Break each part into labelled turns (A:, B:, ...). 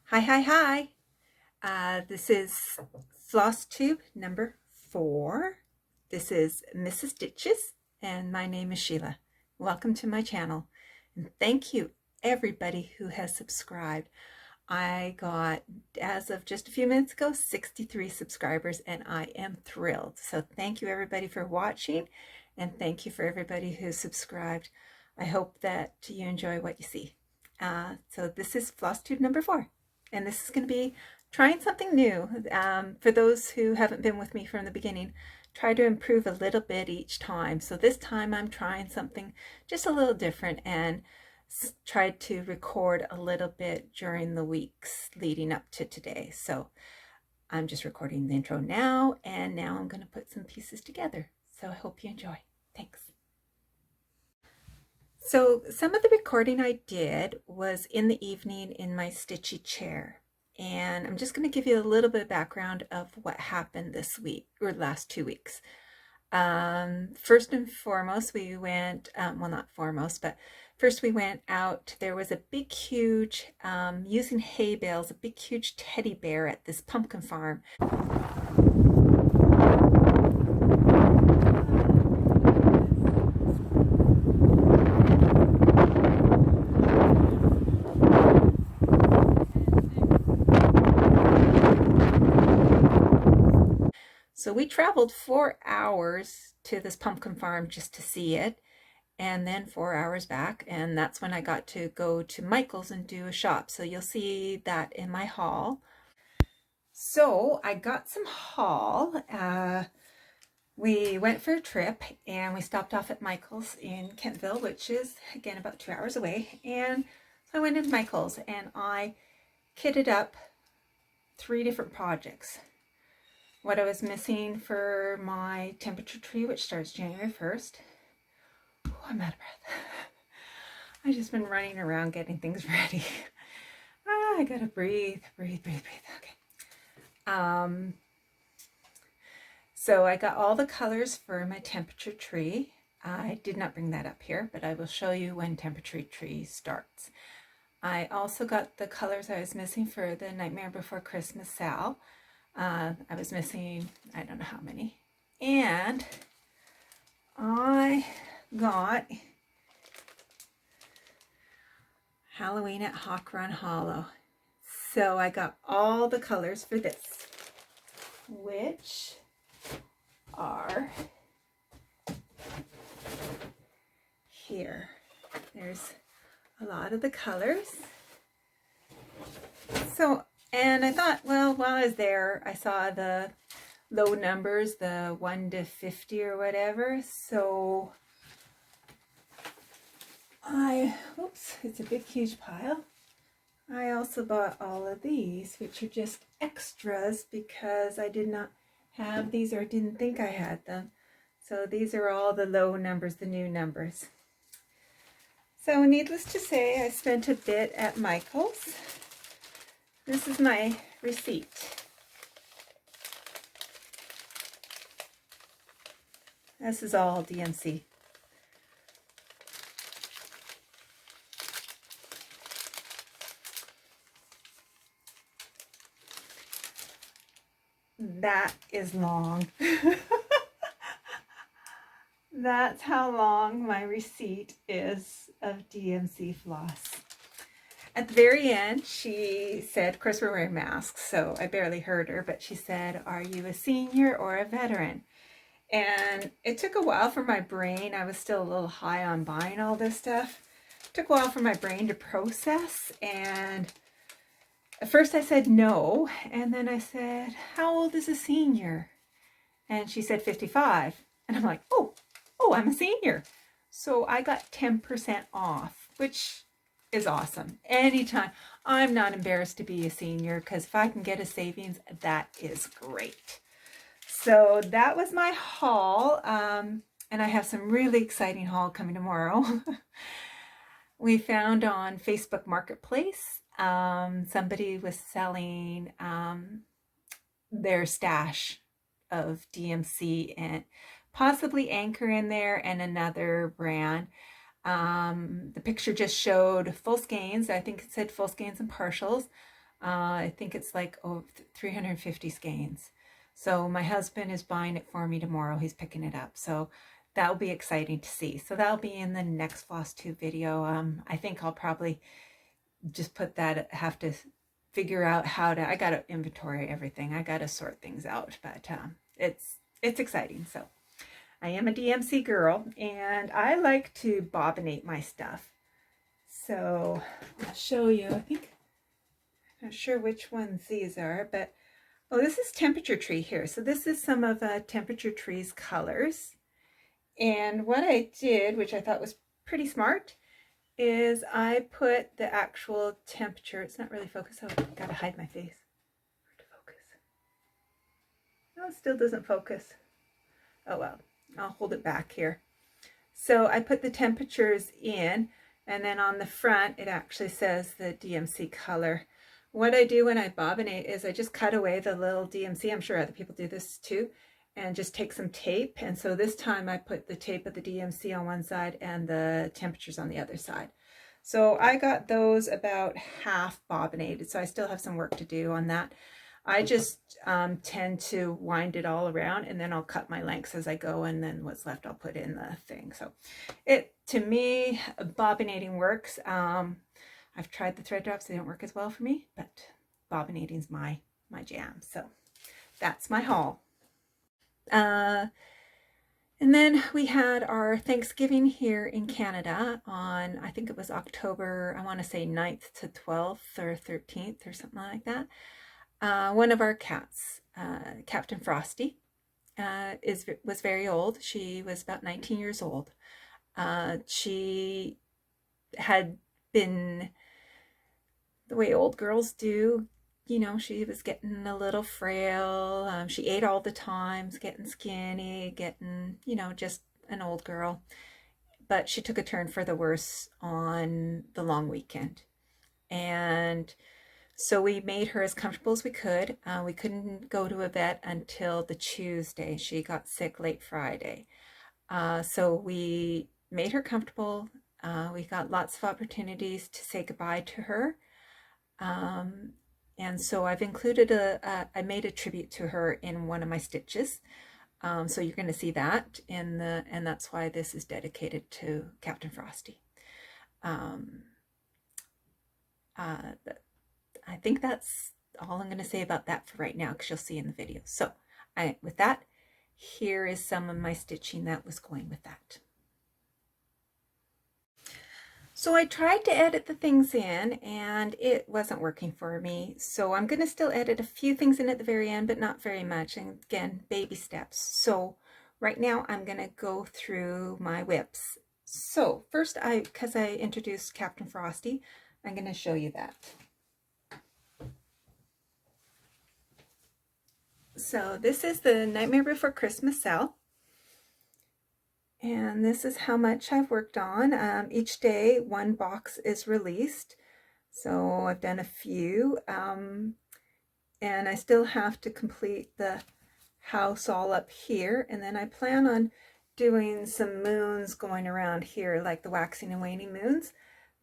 A: Hi, hi, hi. This is Flosstube number 4. This is Mrs. Stitches, and my name is Sheila. Welcome to my channel, and thank you everybody who has subscribed. I got, as of just a few minutes ago, 63 subscribers, and I am thrilled. So thank you everybody for watching, and thank you for everybody who subscribed. I hope that you enjoy what you see. So this is Flosstube number 4. And this is going to be trying something new. For those who haven't been with me from the beginning, try to improve a little bit each time. So this time I'm trying something just a little different and tried to record a little bit during the weeks leading up to today. So I'm just recording the intro now, and now I'm going to put some pieces together. So I hope you enjoy. Thanks. So some of the recording I did was in the evening in my stitchy chair, and I'm just going to give you a little bit of background of what happened this week or last 2 weeks. First and foremost, we went, well, not foremost, but first we went out. There was a big, huge, using hay bales, a big, huge teddy bear at this pumpkin farm. So we traveled 4 hours to this pumpkin farm just to see it, and then 4 hours back, and that's when I got to go to Michael's and do a shop. So you'll see that in my haul. So I got some haul. We went for a trip and we stopped off at Michael's in Kentville, which is again about 2 hours away. And so I went into Michael's and I kitted up 3 different projects. What I was missing for my temperature tree, which starts January 1st. Oh, I'm out of breath. I've just been running around getting things ready. I gotta breathe. Okay. So I got all the colors for my temperature tree. I did not bring that up here, but I will show you when temperature tree starts. I also got the colors I was missing for the Nightmare Before Christmas Sal. I was missing, I don't know how many. And I got Halloween at Hawk Run Hollow. So I got all the colors for this, which are here. There's a lot of the colors. So, and I thought, well, while I was there, I saw the low numbers, the 1 to 50 or whatever. So oops, it's a big, huge pile. I also bought all of these, which are just extras because I did not have these or didn't think I had them. So these are all the low numbers, the new numbers. So needless to say, I spent a bit at Michael's. This is my receipt. This is all DMC. That is long. That's how long my receipt is of DMC floss. At the very end, she said, of course we're wearing masks, so I barely heard her, but she said, are you a senior or a veteran? And it took a while for my brain. I was still a little high on buying all this stuff. It took a while for my brain to process, and at first I said no, and then I said, how old is a senior? And she said 55. And I'm like, oh, I'm a senior. So I got 10% off, which is awesome. Anytime. I'm not embarrassed to be a senior because if I can get a savings, that is great. So that was my haul. And I have some really exciting haul coming tomorrow. We found on Facebook Marketplace, somebody was selling their stash of DMC and possibly Anchor in there and another brand. The picture just showed full skeins. I think it said full skeins and partials. I think it's like 350 skeins. So my husband is buying it for me tomorrow. He's picking it up. So that'll be exciting to see. So that'll be in the next Flosstube video. I think I'll probably just put that, have to figure out how to, I got to inventory everything. I got to sort things out, but it's exciting. So I am a DMC girl, and I like to bobbinate my stuff. So I'll show you. I think, I'm not sure which ones these are, but oh, this is Temperature Tree here. So this is some of Temperature Tree's colors. And what I did, which I thought was pretty smart, is I put the actual temperature. It's not really focused. Oh, I've got to hide my face. Where to focus? No, it still doesn't focus. Oh well, I'll hold it back here. So I put the temperatures in, and then on the front it actually says the DMC color. What I do when I bobbinate is I just cut away the little DMC. I'm sure other people do this too, and just take some tape. And so this time I put the tape of the DMC on one side and the temperatures on the other side. So I got those about half bobbinated, so I still have some work to do on that. I just tend to wind it all around, and then I'll cut my lengths as I go, and then what's left I'll put in the thing. So to me, bobbinating works. I've tried the thread drops. They don't work as well for me, but bobbinating's my jam. So that's my haul. And then we had our Thanksgiving here in Canada on, I think it was October, I want to say 9th to 12th or 13th or something like that. One of our cats, Captain Frosty, was very old. She was about 19 years old. She had been, the way old girls do, you know, she was getting a little frail. She ate all the time, getting skinny, getting, you know, just an old girl. But she took a turn for the worse on the long weekend. And so we made her as comfortable as we could. We couldn't go to a vet until the Tuesday. She got sick late Friday. So we made her comfortable. We got lots of opportunities to say goodbye to her. And so I've included I made a tribute to her in one of my stitches. So you're going to see that in and that's why this is dedicated to Captain Frosty. I think that's all I'm going to say about that for right now, because you'll see in the video. So with that, here is some of my stitching that was going with that. So I tried to edit the things in, and it wasn't working for me. So I'm going to still edit a few things in at the very end, but not very much. And again, baby steps. So right now I'm going to go through my whips. So first, because I introduced Captain Frosty, I'm going to show you that. So this is the Nightmare Before Christmas sale. And this is how much I've worked on. Each day, one box is released. So I've done a few. And I still have to complete the house all up here. And then I plan on doing some moons going around here, like the waxing and waning moons.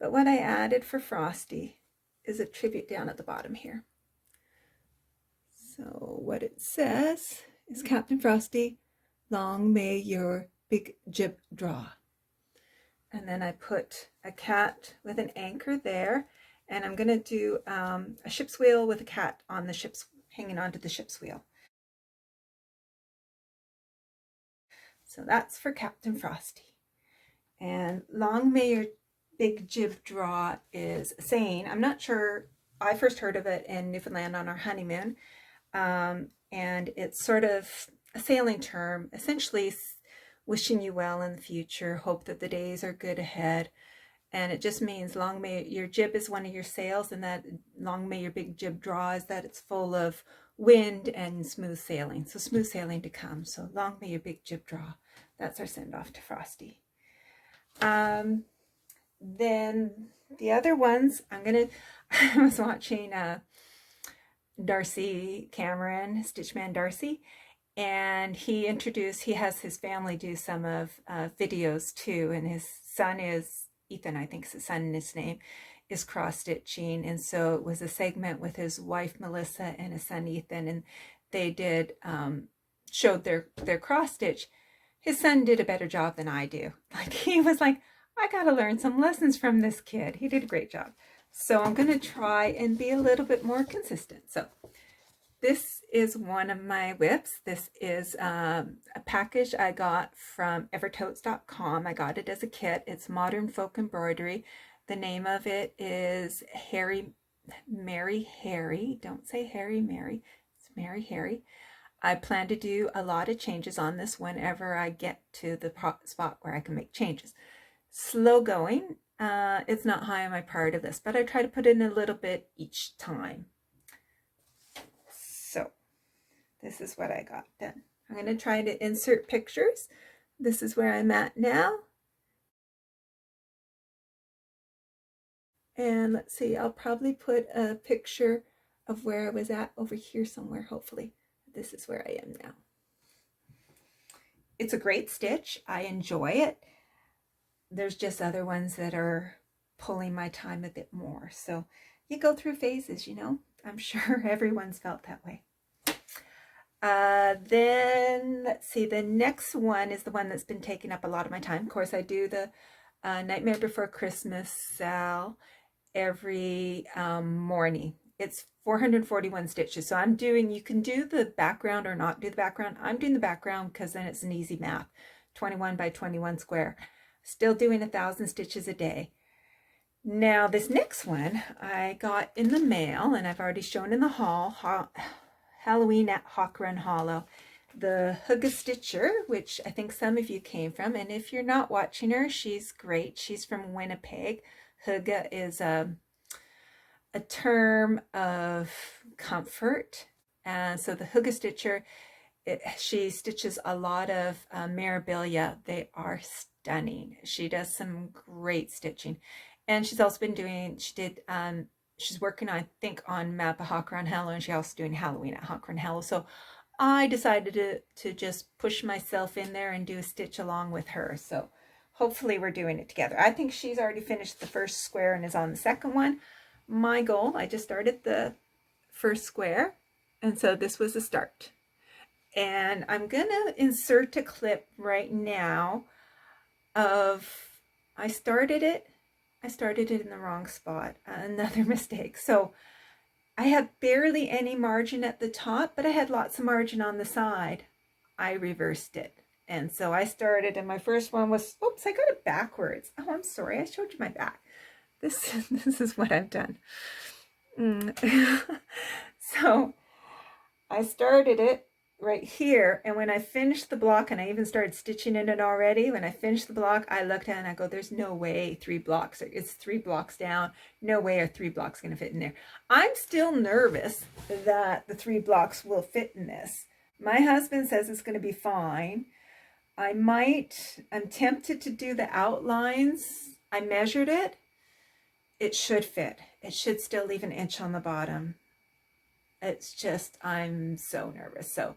A: But what I added for Frosty is a tribute down at the bottom here. So what it says is, Captain Frosty, long may your big jib draw. And then I put a cat with an anchor there, and I'm going to do a ship's wheel with a cat on the ship's, hanging onto the ship's wheel. So that's for Captain Frosty. And long may your big jib draw is a saying. I'm not sure, I first heard of it in Newfoundland on our honeymoon. And it's sort of a sailing term, essentially wishing you well in the future, hope that the days are good ahead. And it just means long may your jib is one of your sails, and that long may your big jib draw is that it's full of wind and smooth sailing. So smooth sailing to come. So long may your big jib draw. That's our send off to Frosty. Then the other ones, I was watching Darcy Cameron, Stitch Man Darcy, and he has his family do some of videos too, and his son is Ethan, I think his son, his name, is cross stitching. And so it was a segment with his wife, Melissa, and his son, Ethan. And they did, showed their cross stitch. His son did a better job than I do. Like, he was like, I got to learn some lessons from this kid. He did a great job. So I'm going to try and be a little bit more consistent. So this is one of my whips. This is a package I got from evertotes.com. I got it as a kit. It's Modern Folk Embroidery. The name of it is Mary Harry. Don't say Harry Mary. It's Mary Harry. I plan to do a lot of changes on this whenever I get to the spot where I can make changes. Slow going. It's not high on my priority list, but I try to put in a little bit each time. So this is what I got done. I'm going to try to insert pictures. This is where I'm at now. And let's see, I'll probably put a picture of where I was at over here somewhere, hopefully. This is where I am now. It's a great stitch. I enjoy it. There's just other ones that are pulling my time a bit more. So you go through phases, you know. I'm sure everyone's felt that way. Then let's see, the next one is the one that's been taking up a lot of my time. Of course, I do the Nightmare Before Christmas Sal every morning. It's 441 stitches. So I'm doing, you can do the background or not do the background. I'm doing the background because then it's an easy math. 21 by 21 square. Still doing 1,000 stitches a day. Now this next one I got in the mail, and I've already shown in the haul, Halloween at Hawk Run Hollow. The Hygge Stitcher, which I think some of you came from, and if you're not watching her, she's great. She's from Winnipeg. Hygge is a term of comfort. And so the Hygge Stitcher, she stitches a lot of memorabilia. They are stunning. She does some great stitching. And she's also been doing, she's working, I think, on Map of Hawk Run Hollow, and she's also doing Halloween at Hawk Run Hollow. So I decided to just push myself in there and do a stitch along with her. So hopefully we're doing it together. I think she's already finished the first square and is on the second one. My goal, I just started the first square, and so this was the start. And I'm going to insert a clip right now of, I started it in the wrong spot. Another mistake. So I have barely any margin at the top, but I had lots of margin on the side. I reversed it. And so I started, and my first one was, oops, I got it backwards. Oh, I'm sorry. I showed you my back. This is what I've done. So I started it right here, and when I finished the block, and I even started stitching in it already, when I finished the block, I looked at it and I go, there's no way 3 blocks, it's 3 blocks down, no way are 3 blocks going to fit in there. I'm still nervous that the 3 blocks will fit in this. My husband says it's going to be fine. I'm tempted to do the outlines. I measured it. It should fit. It should still leave an inch on the bottom. It's just, I'm so nervous. So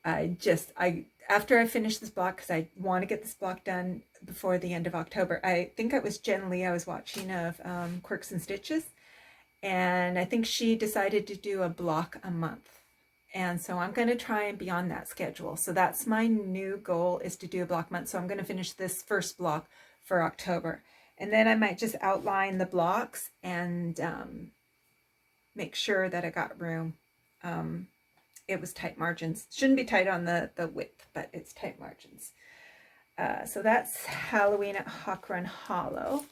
A: after I finish this block, because I want to get this block done before the end of October. I think it was Jen Lee I was watching of Quirks and Stitches. And I think she decided to do a block a month. And so I'm going to try and be on that schedule. So that's my new goal, is to do a block month. So I'm going to finish this first block for October. And then I might just outline the blocks and make sure that I got room. It was tight margins. Shouldn't be tight on the width, but it's tight margins. So that's Halloween at Hawk Run Hollow.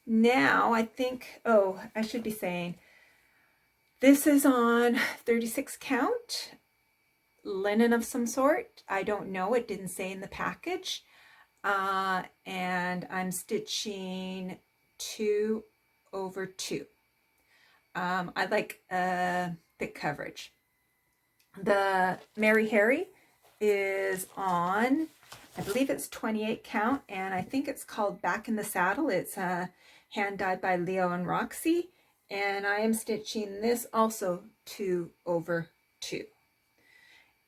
A: Now I think, oh, I should be saying, this is on 36 count, linen of some sort. I don't know, it didn't say in the package. And I'm stitching 2/2. I like thick coverage. The Mary Harry is on, I believe it's 28 count, and I think it's called Back in the Saddle. It's hand dyed by Leo and Roxy, and I am stitching this also 2/2.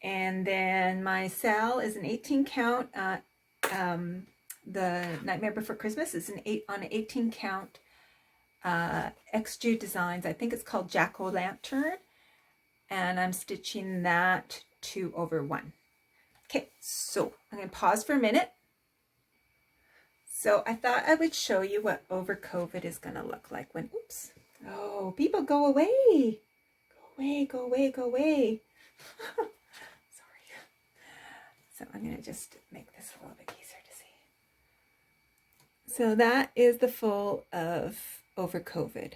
A: And then my Sal is an 18 count the Nightmare Before Christmas. It's on an 18 count XG Designs. I think it's called Jack-O-Lantern. And I'm stitching that 2 over 1. Okay, so I'm going to pause for a minute. So I thought I would show you what Overcovid is going to look like when, oops. Oh, people go away. Go away, go away, go away. Sorry. So I'm going to just make this a little bit easier to see. So that is the full of Overcovid.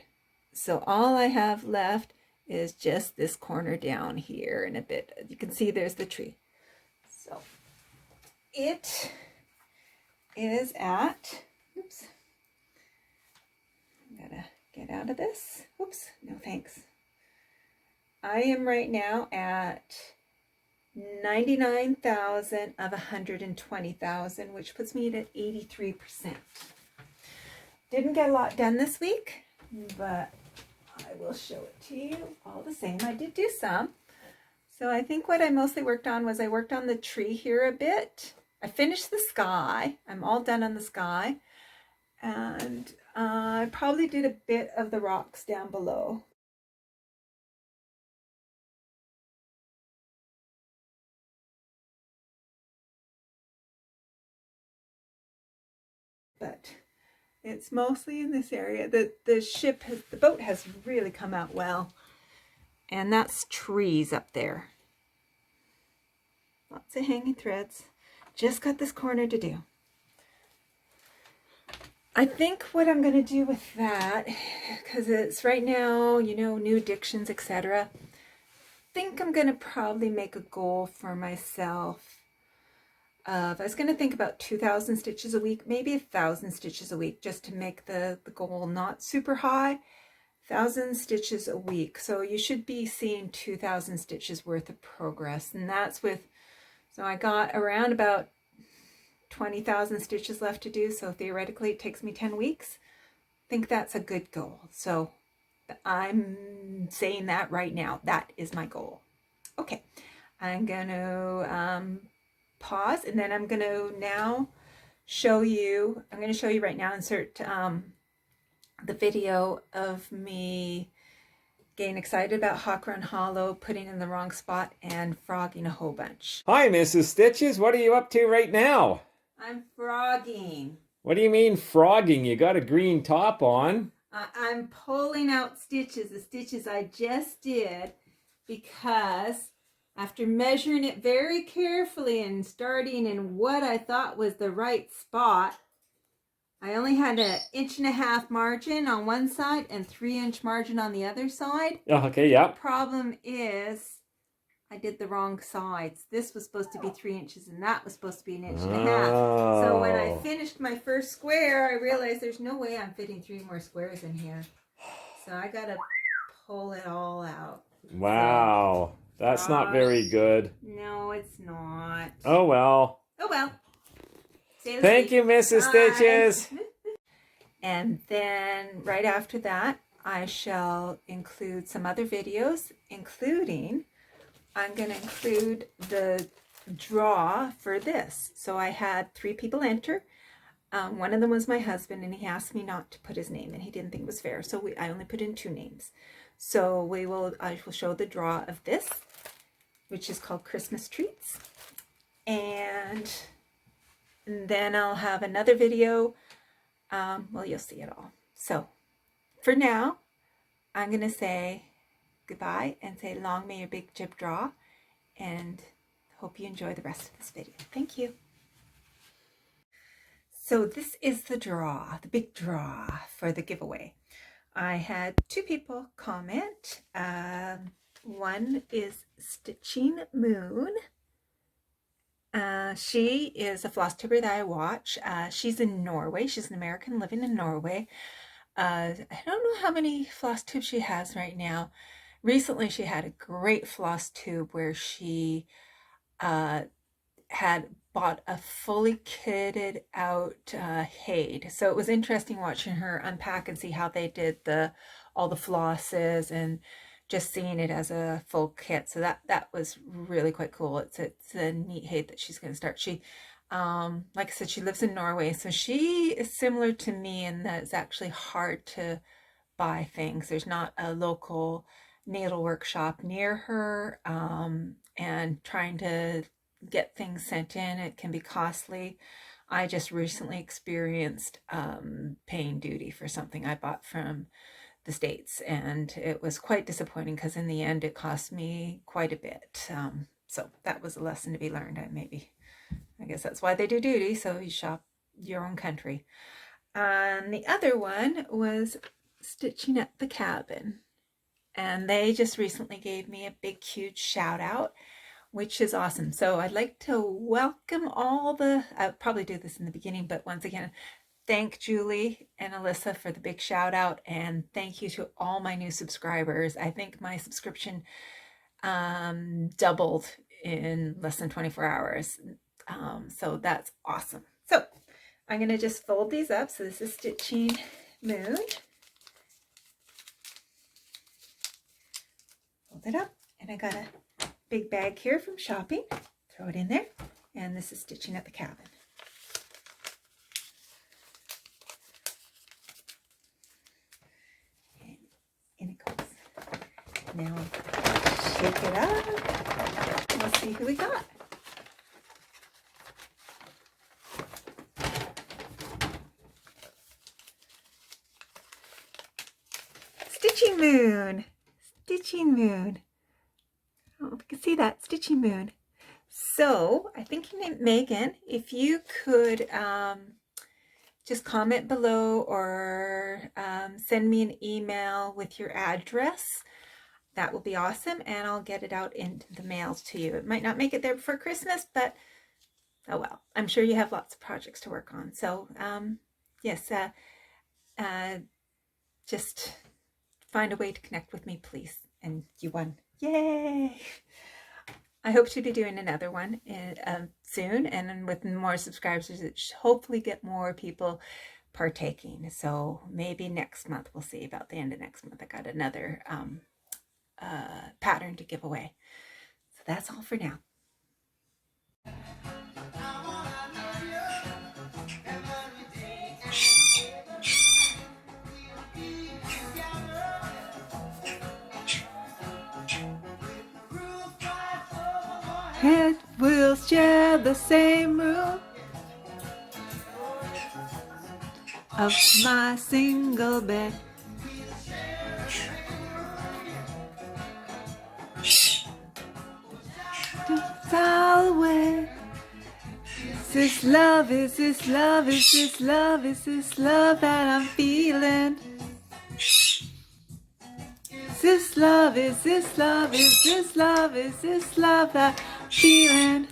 A: So all I have left is just this corner down here and a bit. You can see there's the tree. So it is at, oops, I'm gonna get out of this. Oops, no thanks. I am right now at 99,000 of 120,000, which puts me at 83%. Didn't get a lot done this week, but I will show it to you all the same. I did do some. So I think what I mostly worked on was I worked on the tree here a bit. I finished the sky. I'm all done on the sky. And I probably did a bit of the rocks down below. But it's mostly in this area. The boat has really come out well. And that's trees up there. Lots of hanging threads. Just got this corner to do. I think what I'm going to do with that, because it's right now, you know, new addictions, etc. I think I'm going to probably make a goal for myself of, I was going to think about 2,000 stitches a week, maybe 1,000 stitches a week, just to make the goal not super high. 1,000 stitches a week. So you should be seeing 2,000 stitches worth of progress. And that's with, so I got around about 20,000 stitches left to do. So theoretically it takes me 10 weeks. I think that's a good goal. So I'm saying that right now. That is my goal. Okay. I'm going to pause, and then I'm going to now show you, I'm going to show you right now, insert the video of me getting excited about Hawk Run Hollow, putting in the wrong spot, and frogging a whole bunch.
B: Hi, Mrs. Stitches. What are you up to right now?
A: I'm frogging.
B: What do you mean frogging? You got a green top on.
A: I'm pulling out stitches, the stitches I just did, because after measuring it very carefully and starting in what I thought was the right spot, I only had an 1.5 inch margin on one side and 3-inch margin on the other side.
B: Oh, okay, yeah.
A: The problem is I did the wrong sides. This was supposed to be 3 inches and that was supposed to be 1.5 inches. So when I finished my first square, I realized there's no way I'm fitting 3 more squares in here. So I gotta pull it all out.
B: Wow, that's not very good.
A: No, it's not.
B: Oh well.
A: Oh well.
B: Thank you, Mrs. Stitches.
A: And then right after that, I shall include some other videos, including, I'm going to include the draw for this. So I had 3 people enter. One of them was my husband, and he asked me not to put his name, and he didn't think it was fair. So I only put in 2 names. So I will show the draw of this, which is called Christmas Treats. And then I'll have another video. Well, you'll see it all. So for now, I'm going to say goodbye and say long may your big jib draw, and hope you enjoy the rest of this video. Thank you. So this is the draw, the big draw for the giveaway. I had 2 people comment. One is Stitching Moon. She is a floss tuber that I watch. She's in Norway. She's an American living in Norway. I don't know how many floss tubes she has right now. Recently, she had a great floss tube where she had bought a fully kitted out Hygge. So it was interesting watching her unpack and see how they did all the flosses and just seeing it as a full kit. So that was really quite cool. It's a neat Hygge that she's going to start. Like I said, she lives in Norway, so she is similar to me in that it's actually hard to buy things. There's not a local needlework shop near her, and trying to get things sent in, it can be costly. I just recently experienced paying duty for something I bought from the States, and it was quite disappointing because in the end it cost me quite a bit. So that was a lesson to be learned. I guess that's why they do duty, so you shop your own country. And the other one was Stitching at the Cabin. And they just recently gave me a big, huge shout out, which is awesome. So I'd like to welcome I'll probably do this in the beginning, but once again, thank Julie and Alyssa for the big shout out. And thank you to all my new subscribers. I think my subscription doubled in less than 24 hours. So that's awesome. So I'm going to just fold these up. So this is Stitching Moon. Fold it up. And I got a big bag here from shopping. Throw it in there. And this is Stitching at the Cabin. And in it goes. Now shake it up. Let's see who we got. Stitching Moon. Stitching Moon. I don't know if you can see that. Stitching Moon. So I think you named Megan. If you could just comment below or send me an email with your address, that will be awesome, and I'll get it out into the mails to you. It might not make it there before Christmas, but oh well. I'm sure you have lots of projects to work on. So yes, just find a way to connect with me, please. And you won. Yay! I hope to be doing another one soon, and with more subscribers, it should hopefully get more people partaking. So maybe next month, we'll see. About the end of next month, I got another pattern to give away. So that's all for now. And we'll share the same room of my single bed. Far away. Is this love, is this love, is this love, is this love that I'm feeling? Is this love, is this love, is this love, is this love that I'm feeling?